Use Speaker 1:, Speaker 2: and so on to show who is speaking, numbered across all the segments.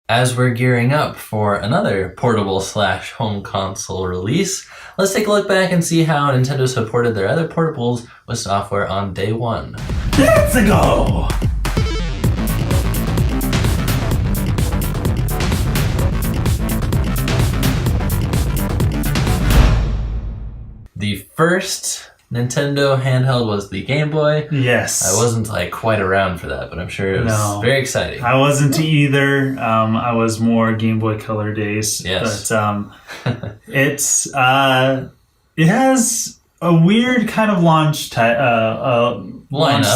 Speaker 1: as we're gearing up for another portable / home console release, let's take a look back and see how Nintendo supported their other portables with software on day one.
Speaker 2: Let's go!
Speaker 1: The first Nintendo handheld was the Game Boy.
Speaker 2: Yes.
Speaker 1: I wasn't quite around for that, but I'm sure it was very exciting.
Speaker 2: I wasn't either. I was more Game Boy Color days.
Speaker 1: Yes.
Speaker 2: But it has a weird kind of launch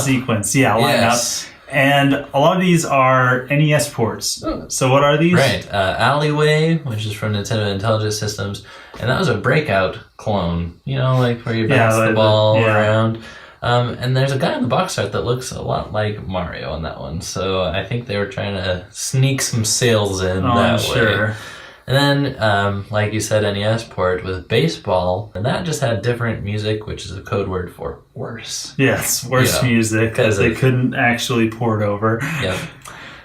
Speaker 2: sequence. Yeah, lineup.
Speaker 1: Yes.
Speaker 2: And a lot of these are NES ports. So what are these?
Speaker 1: Right. Alleyway, which is from Nintendo Intelligent Systems. And that was a Breakout clone. You know, where you bounce the ball around. And there's a guy in the box art that looks a lot like Mario on that one. So I think they were trying to sneak some sales in that way.
Speaker 2: Sure.
Speaker 1: And then, like you said, NES port with baseball, and that just had different music, which is a code word for worse.
Speaker 2: Yes, worse music, because they couldn't actually port over.
Speaker 1: Yep.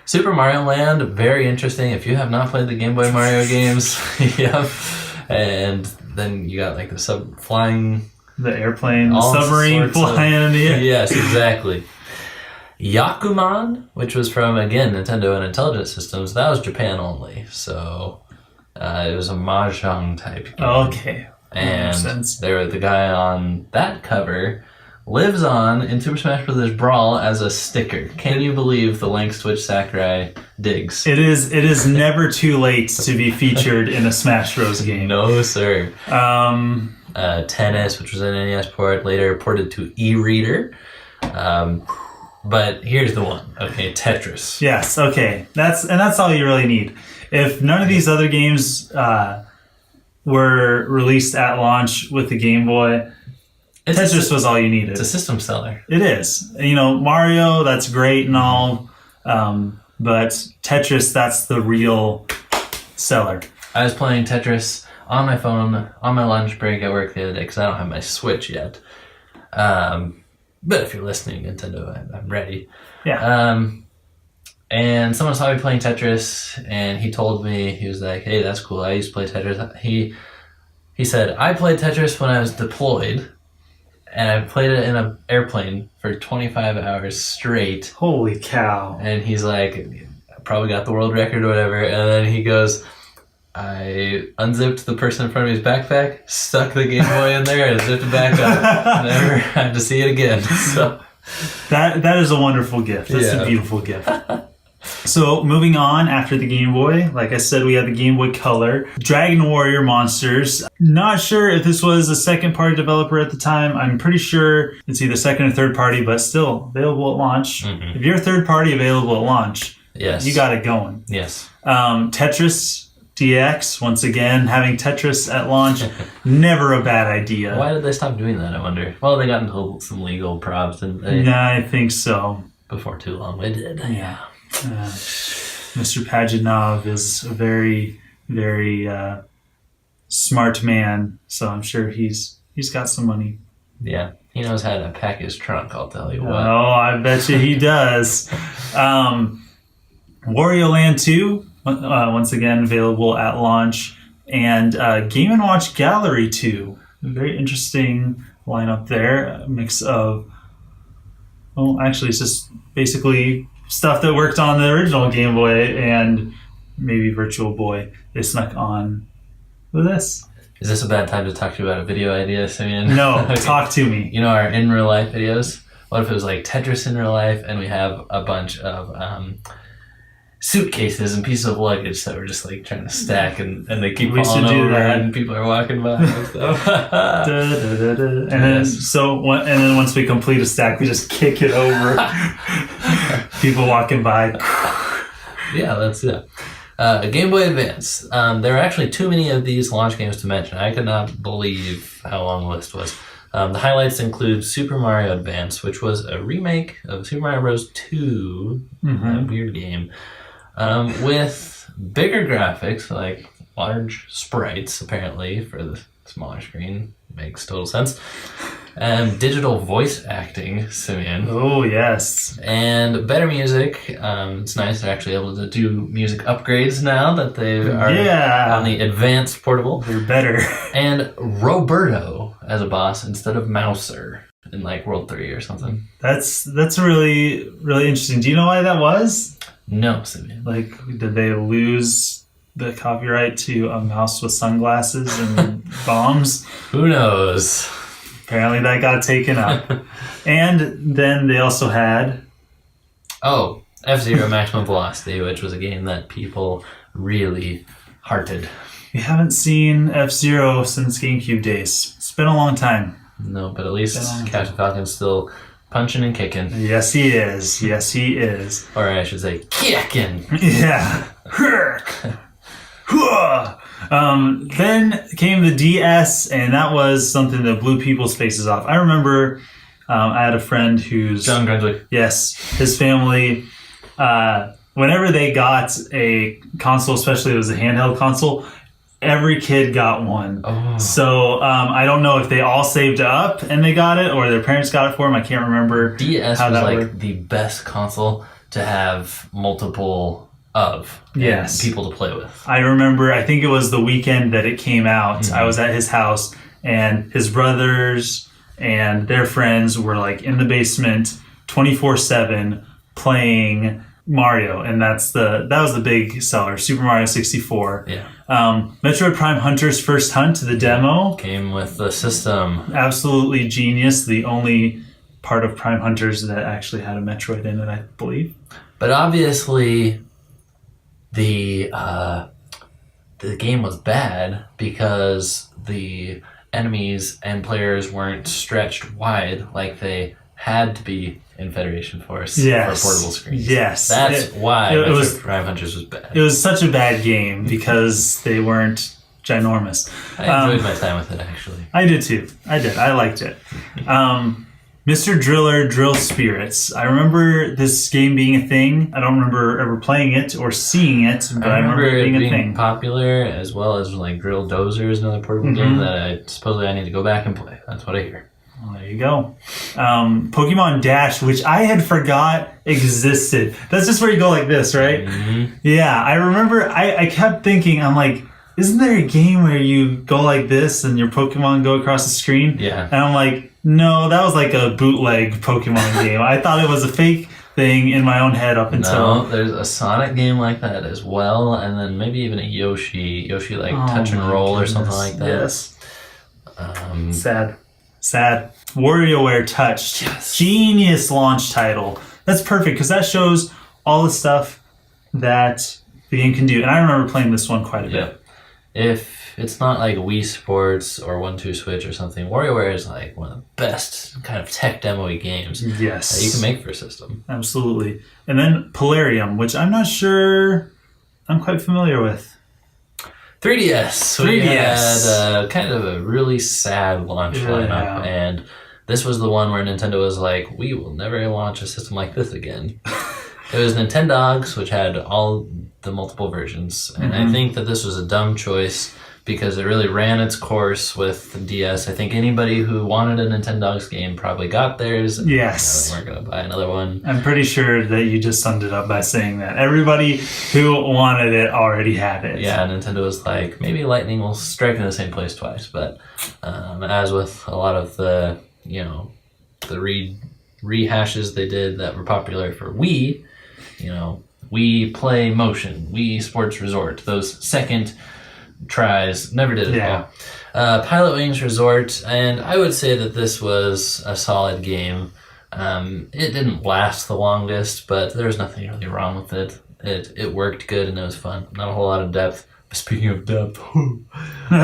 Speaker 1: Super Mario Land, very interesting. If you have not played the Game Boy Mario games, yep. And then you got
Speaker 2: the airplane, the submarine flying.
Speaker 1: Yes, exactly. Yakuman, which was from, again, Nintendo and Intelligent Systems, that was Japan only, so... it was a mahjong type game.
Speaker 2: Okay.
Speaker 1: And the guy on that cover lives on in Super Smash Bros. Brawl as a sticker. Can you believe the lengths to which Sakurai digs?
Speaker 2: It is never too late to be featured in a Smash Bros. Game.
Speaker 1: No, sir. Tennis, which was an NES port, later ported to e-reader. But here's the one. Okay, Tetris.
Speaker 2: Yes, okay. That's all you really need. If none of these other games were released at launch with the Game Boy, Tetris was all you needed.
Speaker 1: It's a system seller.
Speaker 2: It is. Mario, that's great and all, but Tetris, that's the real seller.
Speaker 1: I was playing Tetris on my phone on my lunch break at work the other day because I don't have my Switch yet. But if you're listening, Nintendo, I'm ready.
Speaker 2: Yeah.
Speaker 1: And someone saw me playing Tetris, and he told me, he was like, hey, that's cool, I used to play Tetris. He said, I played Tetris when I was deployed, and I played it in an airplane for 25 hours straight.
Speaker 2: Holy cow.
Speaker 1: And he's like, I probably got the world record or whatever. And then he goes, I unzipped the person in front of his backpack, stuck the Game Boy in there, and zipped it back up. Never had to see it again. So
Speaker 2: that is a wonderful gift. That's a beautiful gift. So moving on after the Game Boy, like I said, we had the Game Boy Color. Dragon Warrior Monsters. Not sure if this was a second party developer at the time. I'm pretty sure it's either second or third party, but still available at launch. Mm-hmm. If you're a third party available at launch, you got it going.
Speaker 1: Yes.
Speaker 2: Tetris DX, once again, having Tetris at launch, never a bad idea.
Speaker 1: Why did they stop doing that, I wonder? Well, they got into some legal problems, didn't they?
Speaker 2: Yeah, I think so.
Speaker 1: Before too long, they did.
Speaker 2: Yeah. Mr. Pajitnov is a very, very smart man, so I'm sure he's got some money.
Speaker 1: Yeah, he knows how to pack his trunk, I'll tell you what.
Speaker 2: Oh, I bet you he does. Wario Land 2, once again available at launch, and Game & Watch Gallery 2. A very interesting lineup there. A mix of, actually it's just basically stuff that worked on the original Game Boy and maybe Virtual Boy. They snuck on with this.
Speaker 1: Is this a bad time to talk to you about a video idea, Simeon?
Speaker 2: No, okay. Talk to me.
Speaker 1: You know our in real life videos? What if it was like Tetris in real life and we have a bunch of suitcases and pieces of luggage that we're just trying to stack and they keep falling over and people are walking by and stuff.
Speaker 2: And then once we complete a stack, we just kick it over. People walking by.
Speaker 1: Yeah, that's it. Game Boy Advance. There are actually too many of these launch games to mention. I could not believe how long the list was. The highlights include Super Mario Advance, which was a remake of Super Mario Bros. 2, that weird game, with bigger graphics, large sprites, apparently, for the smaller screen. Makes total sense. digital voice acting, Simeon.
Speaker 2: Oh, yes.
Speaker 1: And better music. It's nice they're actually able to do music upgrades now that they are on the advanced portable.
Speaker 2: They're better.
Speaker 1: And Roberto as a boss instead of Mouser in like World 3 or something.
Speaker 2: That's really, really interesting. Do you know why that was?
Speaker 1: No, Simeon.
Speaker 2: Like, did they lose the copyright to a mouse with sunglasses and bombs?
Speaker 1: Who knows?
Speaker 2: Apparently that got taken up. And then they also had...
Speaker 1: Oh, F-Zero Maximum Velocity, which was a game that people really hearted. We
Speaker 2: haven't seen F-Zero since GameCube days. It's been a long time.
Speaker 1: No, but at least Captain Falcon's still punching and kicking.
Speaker 2: Yes, he is. Yes, he is.
Speaker 1: Or I should say, kicking.
Speaker 2: Yeah. Then came the DS, and that was something that blew people's faces off. I remember I had a friend who's...
Speaker 1: John Grundy.
Speaker 2: Yes. His family, whenever they got a console, especially it was a handheld console, every kid got one.
Speaker 1: Oh.
Speaker 2: So I don't know if they all saved up and they got it or their parents got it for them. I can't remember.
Speaker 1: DS was like worked. The best console to have multiple of.
Speaker 2: Yes.
Speaker 1: People to play with.
Speaker 2: I remember, I think it was the weekend that it came out. Mm-hmm. I was at his house and his brothers and their friends were like in the basement 24/7 playing Mario, and that was the big seller. Super Mario 64.
Speaker 1: Yeah.
Speaker 2: Metroid Prime Hunter's First Hunt, the demo
Speaker 1: came with the system.
Speaker 2: Absolutely genius. The only part of Prime Hunters that actually had a Metroid in it, I believe.
Speaker 1: But obviously, the game was bad because the enemies and players weren't stretched wide like they had to be in Federation Force for portable screens.
Speaker 2: Yes.
Speaker 1: That's why Metroid Prime Hunters was bad.
Speaker 2: It was such a bad game because they weren't ginormous.
Speaker 1: I enjoyed my time with it, actually.
Speaker 2: I did too. I liked it. Mr. Driller Drill Spirits. I remember this game being a thing. I don't remember ever playing it or seeing it, but I remember it being a thing.
Speaker 1: Popular, as well as like Drill Dozer is another portable game that I need to go back and play. That's what I hear.
Speaker 2: Well, there you go. Pokemon Dash, which I had forgot existed. That's just where you go like this, right?
Speaker 1: Mm-hmm.
Speaker 2: Yeah, I remember I kept thinking, I'm like, isn't there a game where you go like this and your Pokemon go across the screen?
Speaker 1: Yeah.
Speaker 2: And I'm like, no, that was like a bootleg Pokemon game. I thought it was a fake thing in my own head up until...
Speaker 1: No, there's a Sonic game like that as well, and then maybe even a Yoshi like Touch and Roll or something like that.
Speaker 2: Yes. Sad. WarioWare Touched.
Speaker 1: Yes.
Speaker 2: Genius launch title. That's perfect because that shows all the stuff that the game can do. And I remember playing this one quite a bit.
Speaker 1: If it's not like Wii Sports or 1-2 Switch or something, WarioWare is like one of the best kind of tech demo-y games that you can make for a system.
Speaker 2: Absolutely. And then Polarium, which I'm not sure I'm quite familiar with.
Speaker 1: 3DS. We had kind of a really sad launch lineup, and this was the one where Nintendo was like, we will never launch a system like this again. It was Nintendogs, which had all the multiple versions, and I think that this was a dumb choice because it really ran its course with the DS. I think anybody who wanted a Nintendogs game probably got theirs.
Speaker 2: Yes.
Speaker 1: They weren't going to buy another one.
Speaker 2: I'm pretty sure that you just summed it up by saying that. Everybody who wanted it already had it.
Speaker 1: Yeah, Nintendo was like, maybe lightning will strike in the same place twice, but as with a lot of the, the rehashes they did that were popular for Wii, Wii Play Motion, Wii Sports Resort, those second tries never did it well. Pilot Wings Resort, and I would say that this was a solid game. It didn't last the longest, but there was nothing really wrong with it. It worked good and it was fun. Not a whole lot of depth. Speaking of depth, there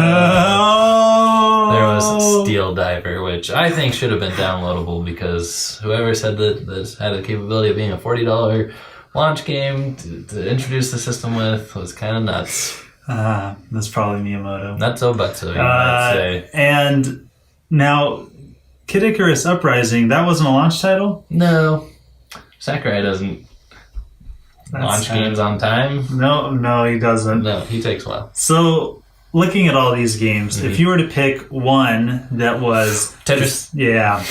Speaker 1: was Steel Diver, which I think should have been downloadable because whoever said that this had the capability of being a $40 launch game to introduce the system with was kind of nuts.
Speaker 2: That's probably Miyamoto.
Speaker 1: Nutso butso, you might say.
Speaker 2: And now, Kid Icarus Uprising, that wasn't a launch title?
Speaker 1: No. Sakurai doesn't launch games on time.
Speaker 2: No, he doesn't.
Speaker 1: No, he takes a while.
Speaker 2: So, looking at all these games, if you were to pick one that was
Speaker 1: Tetris.
Speaker 2: Yeah.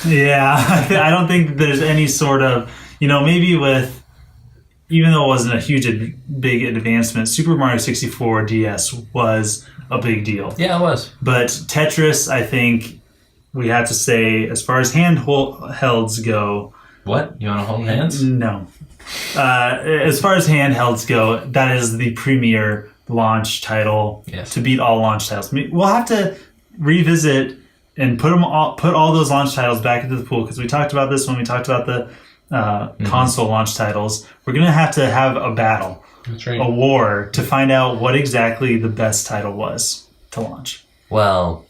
Speaker 2: I don't think there's any sort of, maybe with, even though it wasn't a big advancement, Super Mario 64 DS was a big deal.
Speaker 1: Yeah, it was.
Speaker 2: But Tetris, I think we have to say, as far as handhelds go...
Speaker 1: What? You want to hold hands?
Speaker 2: No. As far as handhelds go, that is the premier launch title to beat all launch titles. We'll have to revisit and put all those launch titles back into the pool, because we talked about this when we talked about the console launch titles. We're going to have a battle.
Speaker 1: That's right.
Speaker 2: A war to find out what exactly the best title was to launch.
Speaker 1: Well,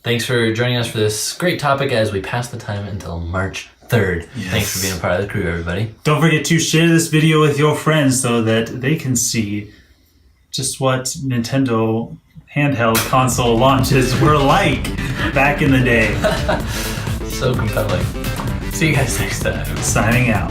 Speaker 1: thanks for joining us for this great topic as we pass the time until March 3rd. Yes. Thanks for being a part of the crew, everybody.
Speaker 2: Don't forget to share this video with your friends so that they can see just what Nintendo handheld console launches were like back in the day.
Speaker 1: So compelling. See you guys next time.
Speaker 2: Signing out.